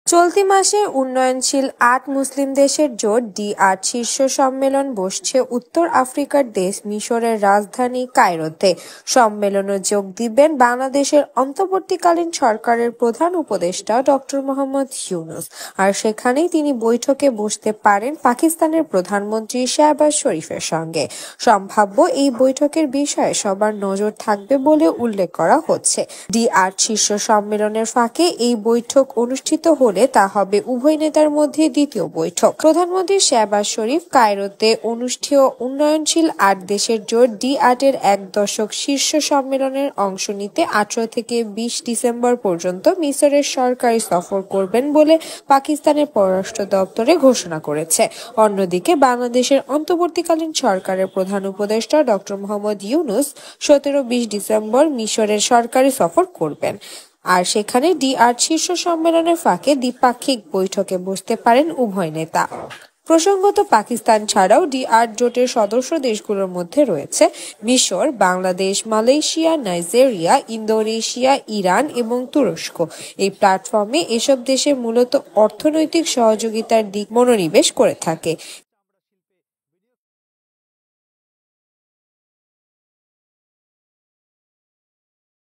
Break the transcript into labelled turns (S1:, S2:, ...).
S1: চলতি মাসে উন্নয়নশীল ৮ মুসলিম দেশের জোট ডি৮ শীর্ষ সম্মেলন বসছে উত্তর আফ্রিকার দেশ মিশরের রাজধানী কায়রোতে। সম্মেলনে যোগ দিবেন বাংলাদেশের অন্তর্বর্তীকালীন সরকারের প্রধান উপদেষ্টা ডক্টর মোহাম্মদ ইউনূস। আর সেখানেই তিনি বৈঠকে বসতে পারেন পাকিস্তানের প্রধানমন্ত্রী শাহবাজ শরীফের সঙ্গে। সম্ভাব্য এই বৈঠকের বিষয়ে সবার নজর থাকবে বলে উল্লেখ করা হচ্ছে। ডি৮ শীর্ষ সম্মেলনের ফাঁকে এই বৈঠক অনুষ্ঠিত হলে তা হবে উভয় নেতার মধ্যে দ্বিতীয় বৈঠক। প্রধানমন্ত্রী শাহবাজ শরীফ কায়রোতে অনুষ্ঠেয় উন্নয়নশীল ৮ দেশের জোট ডি৮ এর ১ দশক শীর্ষ সম্মেলনের অংশ নিতে ১৮ থেকে ২০ ডিসেম্বর পর্যন্ত মিসরের সরকারি সফর করবেন বলে পাকিস্তানের পররাষ্ট্র দপ্তরে ঘোষণা করেছে। অন্যদিকে বাংলাদেশের অন্তর্বর্তীকালীন সরকারের প্রধান উপদেষ্টা ডক্টর মোহাম্মদ ইউনূস ১৭-২০ ডিসেম্বর মিসরের সরকারি সফর করবেন। আর সেখানে ডি৮ শীর্ষ সম্মেলনের ফাঁকে দ্বিপাক্ষিক বৈঠকে বসতে পারেন উভয় নেতা। প্রসঙ্গত, পাকিস্তান ছাড়াও ডি৮ জোটের সদস্য দেশগুলোর মধ্যে রয়েছে মিশর, Bangladesh, Malaysia, Nigeria, Indonesia, Iran এবং তুরস্ক। এই প্ল্যাটফর্মে এসব দেশে মূলত অর্থনৈতিক সহযোগিতার দিক মনোনিবেশ করে থাকে।